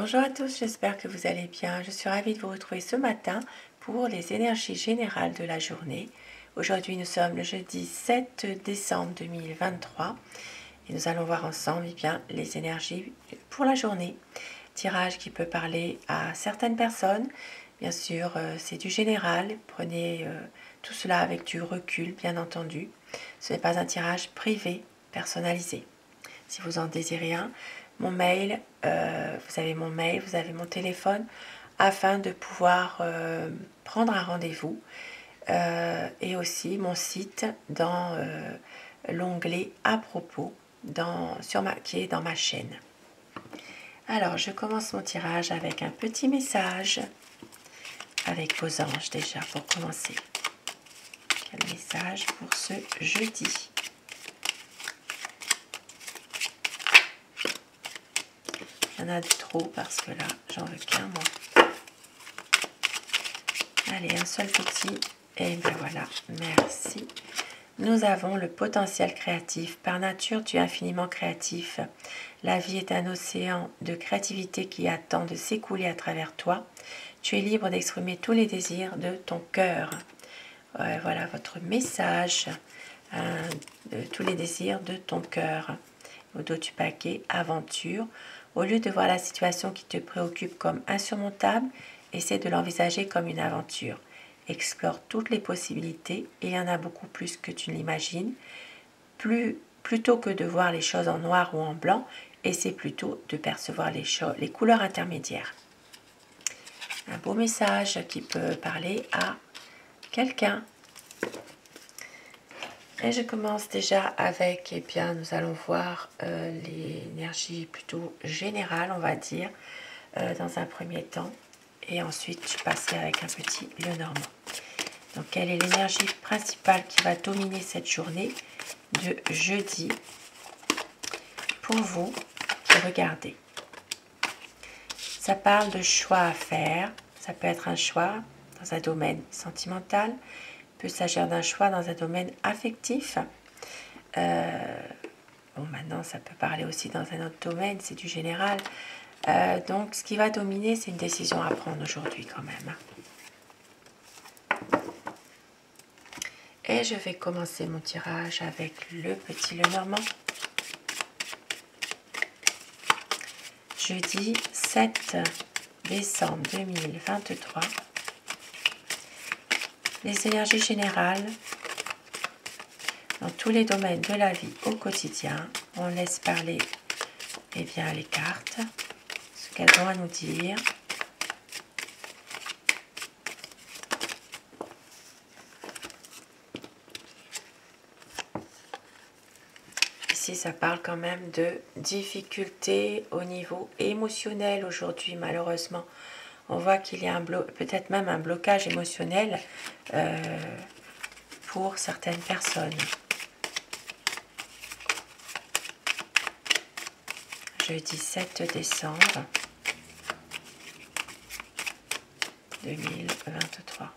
Bonjour à tous, j'espère que vous allez bien. Je suis ravie de vous retrouver ce matin pour les énergies générales de la journée. Aujourd'hui, nous sommes le jeudi 7 décembre 2023 et nous allons voir ensemble les énergies pour la journée. Tirage qui peut parler à certaines personnes. Bien sûr, c'est du général. Prenez tout cela avec du recul, bien entendu. Ce n'est pas un tirage privé, personnalisé. Si vous en désirez un, mon mail, vous avez mon mail, vous avez mon téléphone, afin de pouvoir prendre un rendez-vous. Et aussi mon site dans l'onglet à propos qui est dans ma chaîne. Alors, je commence mon tirage avec un petit message avec vos anges déjà pour commencer. Quel message pour ce jeudi? Il y en a de trop parce que là, j'en veux qu'un moi. Allez, un seul petit. Et bien voilà, merci. Nous avons le potentiel créatif. Par nature, tu es infiniment créatif. La vie est un océan de créativité qui attend de s'écouler à travers toi. Tu es libre d'exprimer tous les désirs de ton cœur. Voilà votre message. De tous les désirs de ton cœur. Au dos du paquet, aventure. Au lieu de voir la situation qui te préoccupe comme insurmontable, essaie de l'envisager comme une aventure. Explore toutes les possibilités, et il y en a beaucoup plus que tu ne l'imagines. Plutôt que de voir les choses en noir ou en blanc, essaie plutôt de percevoir les couleurs intermédiaires. Un beau message qui peut parler à quelqu'un. Et je commence déjà avec, nous allons voir l'énergie plutôt générale, on va dire, dans un premier temps. Et ensuite, je passerai avec un petit Lenormand. Donc, quelle est l'énergie principale qui va dominer cette journée de jeudi pour vous? Regardez. Ça parle de choix à faire. Ça peut être un choix dans un domaine sentimental. Il peut s'agir d'un choix dans un domaine affectif. Maintenant, ça peut parler aussi dans un autre domaine. C'est du général. Donc, ce qui va dominer, c'est une décision à prendre aujourd'hui quand même. Et je vais commencer mon tirage avec le petit Lenormand. Jeudi 7 décembre 2023. Les énergies générales dans tous les domaines de la vie au quotidien. On laisse parler les cartes, ce qu'elles ont à nous dire. Ici, ça parle quand même de difficultés au niveau émotionnel aujourd'hui, malheureusement. On voit qu'il y a peut-être même un blocage émotionnel pour certaines personnes. Jeudi 7 décembre 2023.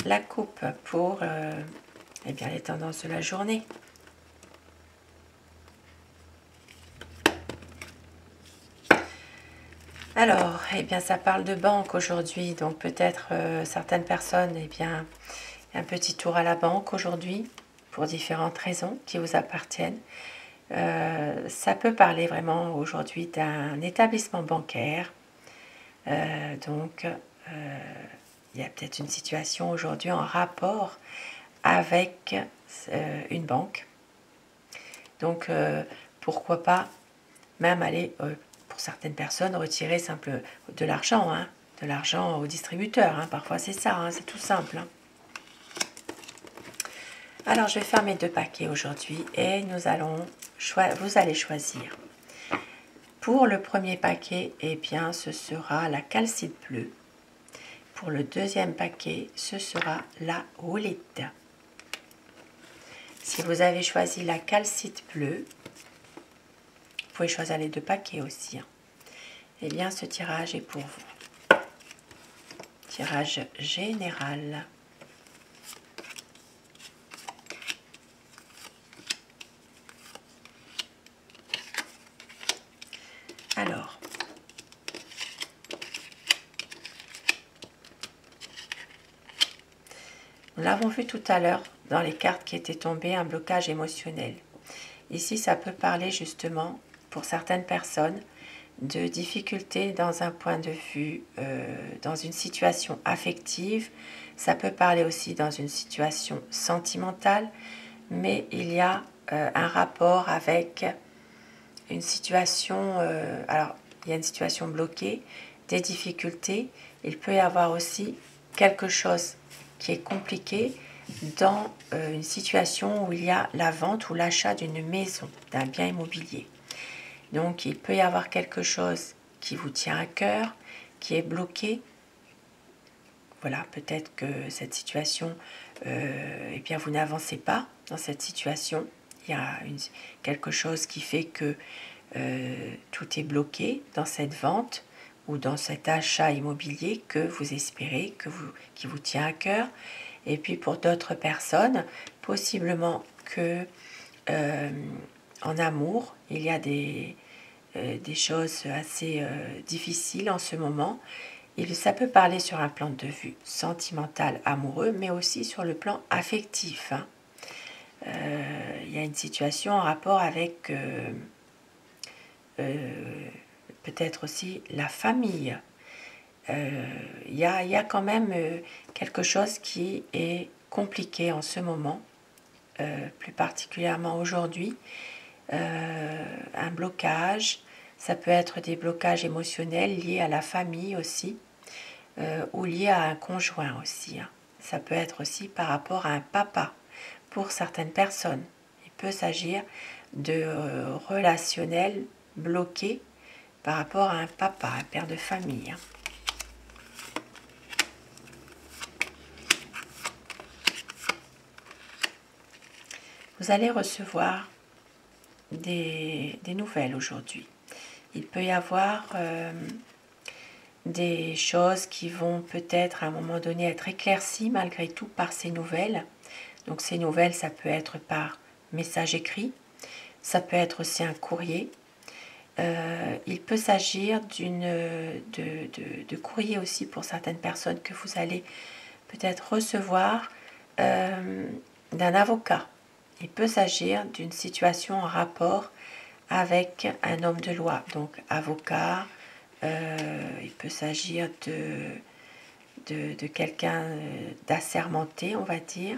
La coupe pour les tendances de la journée. Alors, ça parle de banque aujourd'hui, donc peut-être certaines personnes, un petit tour à la banque aujourd'hui, pour différentes raisons qui vous appartiennent. Ça peut parler vraiment aujourd'hui d'un établissement bancaire. Il y a peut-être une situation aujourd'hui en rapport avec une banque. Donc, pourquoi pas même aller, pour certaines personnes, retirer de l'argent au distributeur. Parfois, c'est ça, c'est tout simple. Alors, je vais faire mes deux paquets aujourd'hui et vous allez choisir. Pour le premier paquet, ce sera la calcite bleue. Pour le deuxième paquet, ce sera la houlette. Si vous avez choisi la calcite bleue, vous pouvez choisir les deux paquets aussi. Ce tirage est pour vous. Tirage général. Nous l'avons vu tout à l'heure dans les cartes qui étaient tombées, un blocage émotionnel. Ici, ça peut parler justement, pour certaines personnes, de difficultés dans un point de vue, dans une situation affective. Ça peut parler aussi dans une situation sentimentale, mais il y a un rapport avec une situation, alors il y a une situation bloquée, des difficultés. Il peut y avoir aussi quelque chose qui est compliqué dans une situation où il y a la vente ou l'achat d'une maison, d'un bien immobilier. Donc il peut y avoir quelque chose qui vous tient à cœur, qui est bloqué. Voilà, peut-être que cette situation, eh bien vous n'avancez pas dans cette situation. Il y a quelque chose qui fait que tout est bloqué dans cette vente ou dans cet achat immobilier que vous espérez, qui vous tient à cœur. Et puis pour d'autres personnes, possiblement que en amour, il y a des choses assez difficiles en ce moment. Ça peut parler sur un plan de vue sentimental, amoureux, mais aussi sur le plan affectif. Hein. Il y a une situation en rapport avec peut-être aussi la famille. Il y a quand même quelque chose qui est compliqué en ce moment, plus particulièrement aujourd'hui. Un blocage, ça peut être des blocages émotionnels liés à la famille aussi, ou liés à un conjoint aussi. Hein. Ça peut être aussi par rapport à un papa pour certaines personnes. Il peut s'agir de relationnel bloqué par rapport à un papa, un père de famille. Hein. Vous allez recevoir des nouvelles aujourd'hui. Il peut y avoir des choses qui vont peut-être à un moment donné être éclaircies malgré tout par ces nouvelles. Donc ces nouvelles, ça peut être par message écrit, ça peut être aussi un courrier. Il peut s'agir de courrier aussi pour certaines personnes que vous allez peut-être recevoir d'un avocat. Il peut s'agir d'une situation en rapport avec un homme de loi, donc avocat. Il peut s'agir de quelqu'un d'assermenté, on va dire.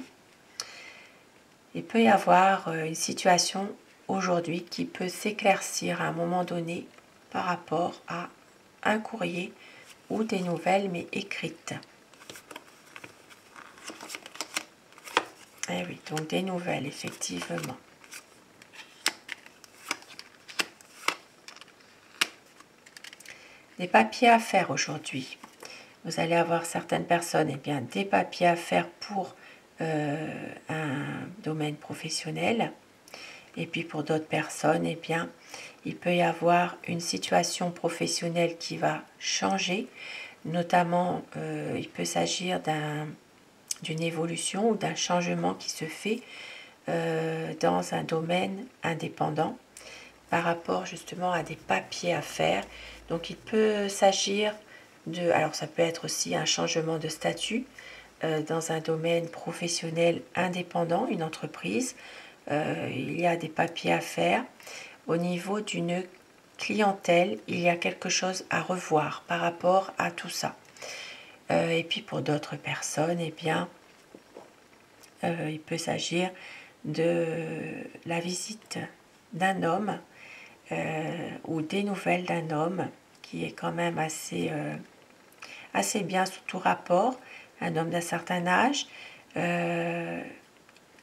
Il peut y avoir une situation aujourd'hui qui peut s'éclaircir à un moment donné par rapport à un courrier ou des nouvelles, mais écrites. Eh oui, donc des nouvelles, effectivement. Des papiers à faire aujourd'hui. Vous allez avoir certaines personnes, eh bien, des papiers à faire pour un domaine professionnel. Et puis pour d'autres personnes, eh bien, il peut y avoir une situation professionnelle qui va changer. Notamment, il peut s'agir d'une évolution ou d'un changement qui se fait dans un domaine indépendant par rapport justement à des papiers à faire. Donc il peut s'agir alors ça peut être aussi un changement de statut dans un domaine professionnel indépendant, une entreprise. Il y a des papiers à faire. Au niveau d'une clientèle, il y a quelque chose à revoir par rapport à tout ça. Et puis pour d'autres personnes, eh bien, il peut s'agir de la visite d'un homme ou des nouvelles d'un homme qui est quand même assez bien sous tout rapport, un homme d'un certain âge.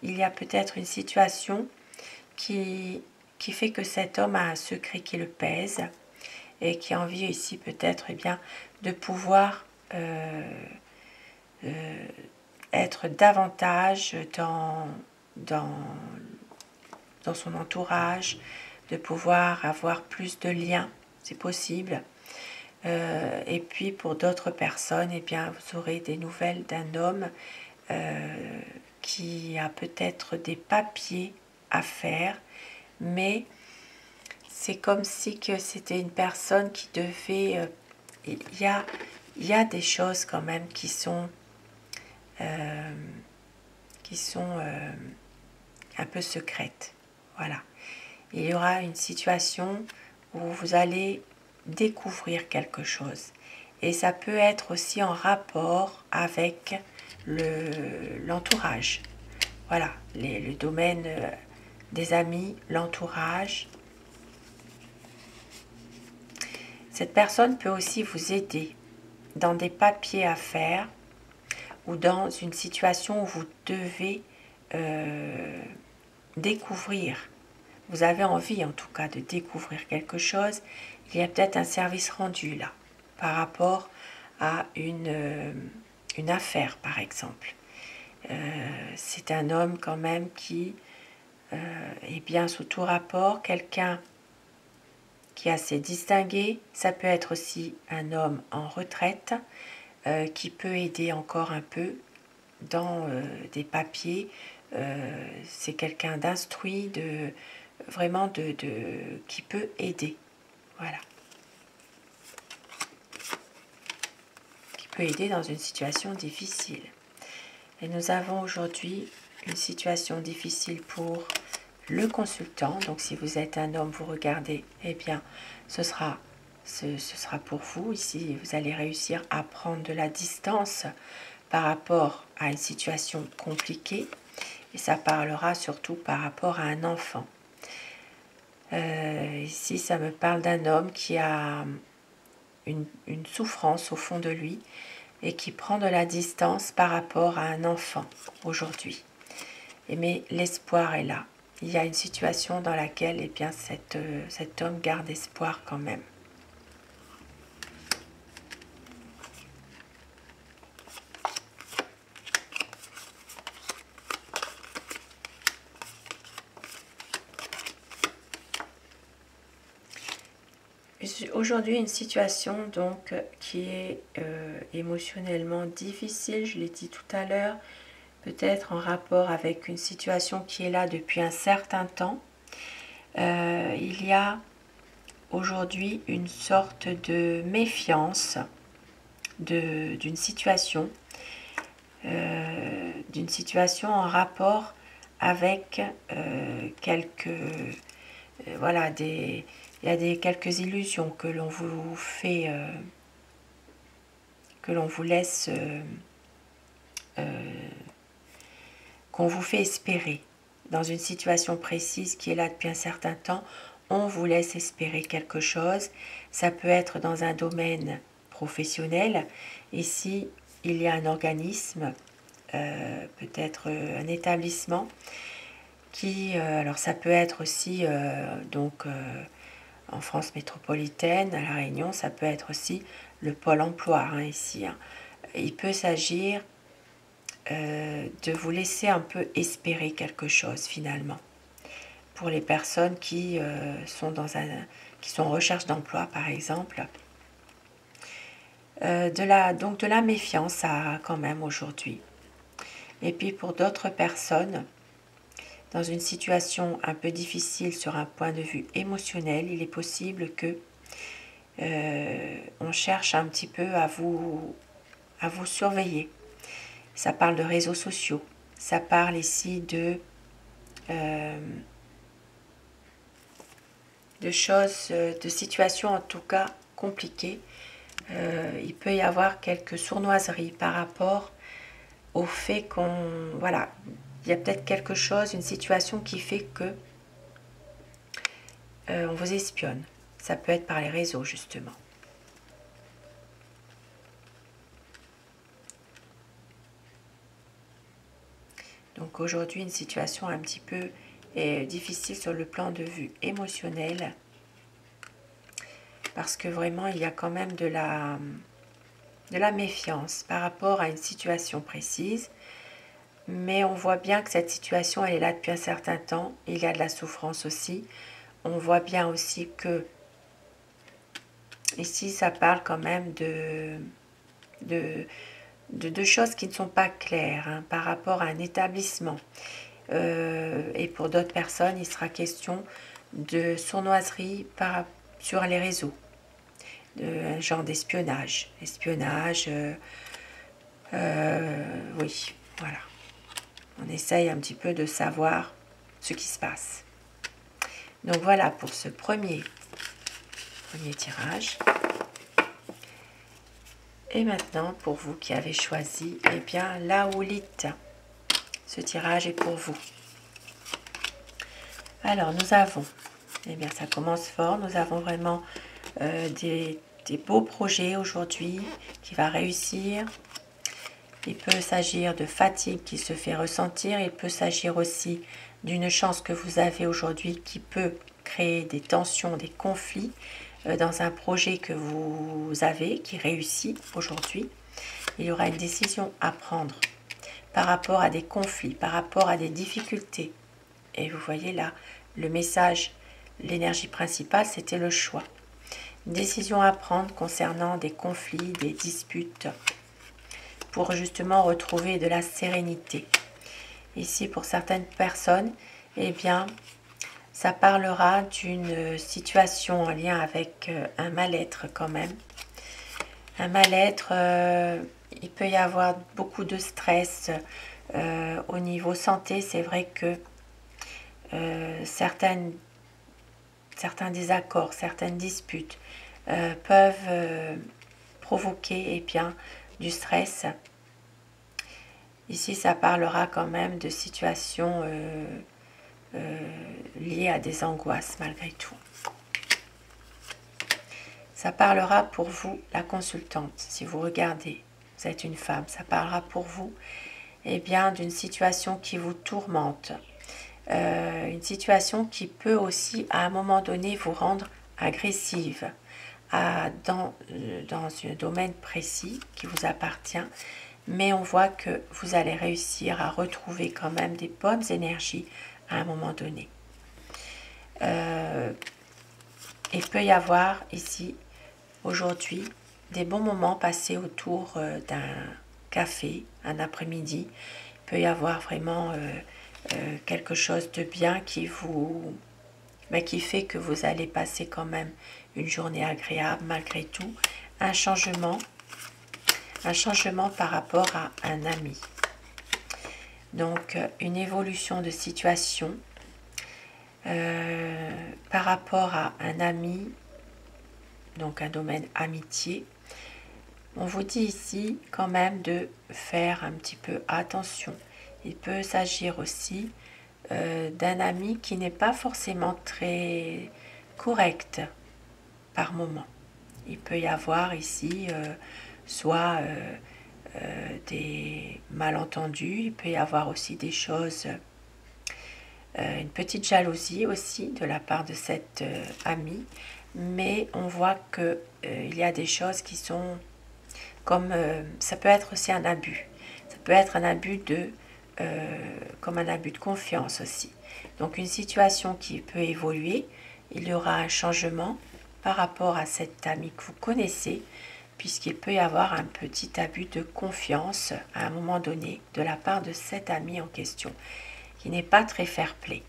Il y a peut-être une situation qui fait que cet homme a un secret qui le pèse et qui a envie ici peut-être eh bien, de pouvoir être davantage dans son entourage, de pouvoir avoir plus de liens, c'est possible. Et puis pour d'autres personnes, eh bien, vous aurez des nouvelles d'un homme qui a peut-être des papiers à faire, mais c'est comme si que c'était une personne qui devait... il y a des choses quand même qui sont qui sont un peu secrètes. Voilà. Il y aura une situation où vous allez découvrir quelque chose. Et ça peut être aussi en rapport avec l'entourage. Voilà, le domaine des amis, l'entourage. Cette personne peut aussi vous aider dans des papiers à faire ou dans une situation où vous devez découvrir. Vous avez envie en tout cas de découvrir quelque chose. Il y a peut-être un service rendu là par rapport à une affaire par exemple. C'est un homme quand même qui est bien sous tout rapport, quelqu'un qui est assez distingué. Ça peut être aussi un homme en retraite qui peut aider encore un peu dans des papiers. C'est quelqu'un d'instruit, vraiment qui peut aider. Voilà. Qui peut aider dans une situation difficile. Et nous avons aujourd'hui une situation difficile pour le consultant. Donc si vous êtes un homme, vous regardez, eh bien ce sera pour vous. Ici, vous allez réussir à prendre de la distance par rapport à une situation compliquée. Et ça parlera surtout par rapport à un enfant. Ici, ça me parle d'un homme qui a une souffrance au fond de lui et qui prend de la distance par rapport à un enfant aujourd'hui. Mais l'espoir est là. Il y a une situation dans laquelle eh bien, cet homme garde espoir quand même. Aujourd'hui, une situation donc qui est émotionnellement difficile, je l'ai dit tout à l'heure, peut-être en rapport avec une situation qui est là depuis un certain temps. Il y a aujourd'hui une sorte de méfiance d'une situation en rapport avec voilà, il y a quelques illusions que l'on vous fait, que l'on vous laisse, qu'on vous fait espérer. Dans une situation précise qui est là depuis un certain temps, on vous laisse espérer quelque chose. Ça peut être dans un domaine professionnel. Ici, il y a un organisme, peut-être un établissement, qui, alors ça peut être aussi, en France métropolitaine, à La Réunion, ça peut être aussi le pôle emploi, ici. Il peut s'agir de vous laisser un peu espérer quelque chose finalement. Pour les personnes qui sont en recherche d'emploi par exemple. Donc de la méfiance ça quand même aujourd'hui. Et puis pour d'autres personnes, dans une situation un peu difficile sur un point de vue émotionnel, il est possible que on cherche un petit peu à vous surveiller. Ça parle de réseaux sociaux, ça parle ici de choses, de situations en tout cas compliquées. Il peut y avoir quelques sournoiseries par rapport au fait voilà, il y a peut-être quelque chose, une situation qui fait que on vous espionne. Ça peut être par les réseaux justement. Donc aujourd'hui, une situation un petit peu difficile sur le plan de vue émotionnel. Parce que vraiment, il y a quand même de la méfiance par rapport à une situation précise. Mais on voit bien que cette situation, elle est là depuis un certain temps. Il y a de la souffrance aussi. On voit bien aussi que ici, ça parle quand même de choses qui ne sont pas claires par rapport à un établissement. Et pour d'autres personnes, il sera question de sournoiserie sur les réseaux. Un genre d'espionnage. Oui, voilà. On essaye un petit peu de savoir ce qui se passe. Donc voilà pour ce premier tirage. Et maintenant, pour vous qui avez choisi, eh bien, la houlite. Ce tirage est pour vous. Alors, nous avons, eh bien, ça commence fort. Nous avons vraiment des beaux projets aujourd'hui qui va réussir. Il peut s'agir de fatigue qui se fait ressentir. Il peut s'agir aussi d'une chance que vous avez aujourd'hui qui peut créer des tensions, des conflits dans un projet que vous avez qui réussit aujourd'hui. Il y aura une décision à prendre par rapport à des conflits, par rapport à des difficultés. Et vous voyez là, le message, l'énergie principale, c'était le choix. Une décision à prendre concernant des conflits, des disputes, pour justement retrouver de la sérénité. Ici, pour certaines personnes, eh bien, ça parlera d'une situation en lien avec un mal-être quand même. Un mal-être, il peut y avoir beaucoup de stress au niveau santé. C'est vrai que certains désaccords, certaines disputes peuvent provoquer eh bien, du stress. Ici, ça parlera quand même de situations liées à des angoisses malgré tout. Ça parlera pour vous, la consultante, si vous regardez, vous êtes une femme, ça parlera pour vous eh bien, d'une situation qui vous tourmente. Une situation qui peut aussi, à un moment donné, vous rendre agressive dans un domaine précis qui vous appartient. Mais on voit que vous allez réussir à retrouver quand même des bonnes énergies à un moment donné. Il peut y avoir ici, aujourd'hui, des bons moments passés autour d'un café, un après-midi. Il peut y avoir vraiment quelque chose de bien qui fait que vous allez passer quand même une journée agréable malgré tout. Un changement par rapport à un ami. Donc, une évolution de situation par rapport à un ami, donc un domaine amitié. On vous dit ici quand même de faire un petit peu attention. Il peut s'agir aussi d'un ami qui n'est pas forcément très correct par moment. Il peut y avoir ici soit des malentendus, il peut y avoir aussi des choses, une petite jalousie aussi de la part de cet ami, mais on voit que il y a des choses qui sont comme, ça peut être aussi un abus, ça peut être un abus comme un abus de confiance aussi. Donc une situation qui peut évoluer, il y aura un changement par rapport à cet ami que vous connaissez, puisqu'il peut y avoir un petit abus de confiance à un moment donné de la part de cet ami en question, qui n'est pas très fair-play.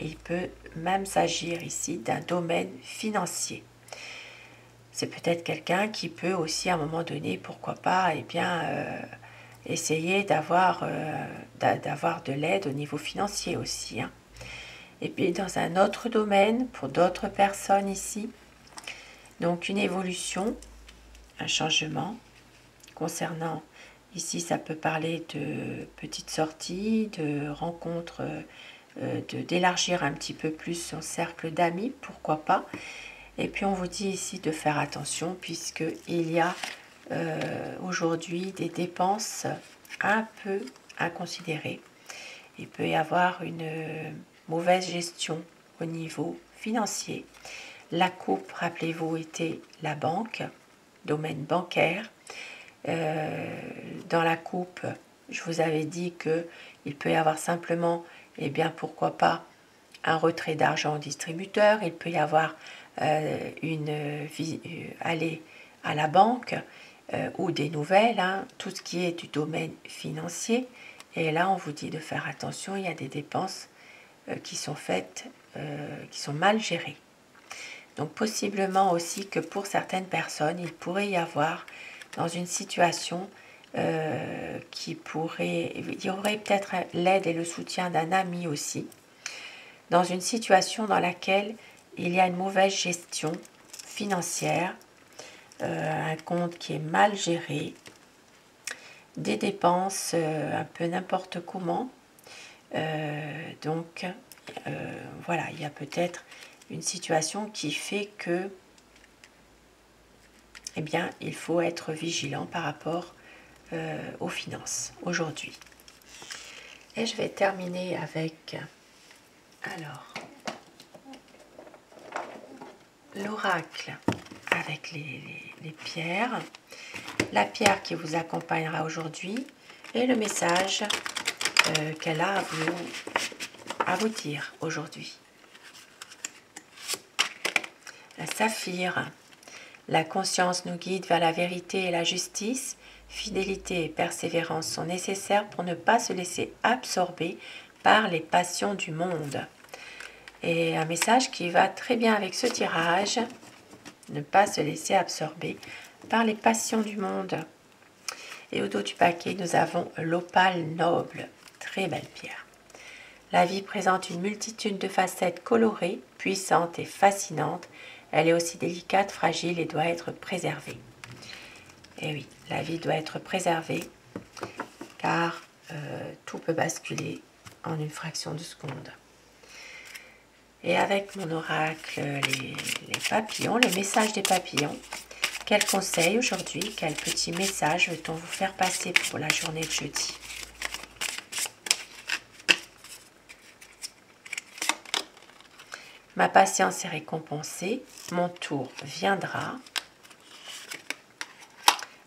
Il peut même s'agir ici d'un domaine financier. C'est peut-être quelqu'un qui peut aussi à un moment donné, pourquoi pas, eh bien, essayer d'avoir de l'aide au niveau financier aussi. Hein. Et puis dans un autre domaine, pour d'autres personnes ici, donc une évolution, un changement concernant, ici ça peut parler de petites sorties, de rencontres, d'élargir un petit peu plus son cercle d'amis, pourquoi pas. Et puis on vous dit ici de faire attention puisqu'il y a aujourd'hui des dépenses un peu à considérer. Il peut y avoir une mauvaise gestion au niveau financier. La coupe, rappelez-vous, était la banque, domaine bancaire. Dans la coupe, je vous avais dit qu'il peut y avoir simplement, eh bien pourquoi pas, un retrait d'argent au distributeur. Il peut y avoir aller à la banque ou des nouvelles, hein, tout ce qui est du domaine financier. Et là, on vous dit de faire attention, il y a des dépenses qui sont faites, qui sont mal gérées. Donc possiblement aussi que pour certaines personnes, il pourrait y avoir dans une situation il y aurait peut-être l'aide et le soutien d'un ami aussi, dans une situation dans laquelle il y a une mauvaise gestion financière, un compte qui est mal géré, des dépenses un peu n'importe comment. Donc, voilà, il y a peut-être une situation qui fait que, eh bien, il faut être vigilant par rapport aux finances aujourd'hui. Et je vais terminer avec, alors, l'oracle avec les pierres, la pierre qui vous accompagnera aujourd'hui et le message qu'elle a à vous dire aujourd'hui. La saphir, la conscience nous guide vers la vérité et la justice. Fidélité et persévérance sont nécessaires pour ne pas se laisser absorber par les passions du monde. Et un message qui va très bien avec ce tirage, ne pas se laisser absorber par les passions du monde. Et au dos du paquet, nous avons l'opale noble, très belle pierre. La vie présente une multitude de facettes colorées, puissantes et fascinantes. Elle est aussi délicate, fragile et doit être préservée. Et oui, la vie doit être préservée car tout peut basculer en une fraction de seconde. Et avec mon oracle, les papillons, les messages des papillons, quel conseil aujourd'hui, quel petit message veut-on vous faire passer pour la journée de jeudi? Ma patience est récompensée, mon tour viendra.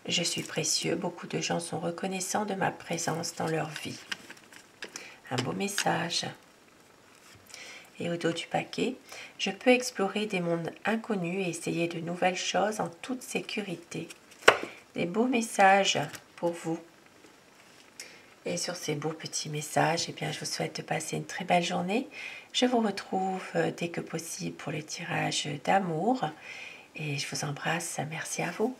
Je suis précieux, beaucoup de gens sont reconnaissants de ma présence dans leur vie. Un beau message. Et au dos du paquet, je peux explorer des mondes inconnus et essayer de nouvelles choses en toute sécurité. Des beaux messages pour vous. Et sur ces beaux petits messages, eh bien, je vous souhaite de passer une très belle journée. Je vous retrouve dès que possible pour les tirages d'amour. Et je vous embrasse. Merci à vous.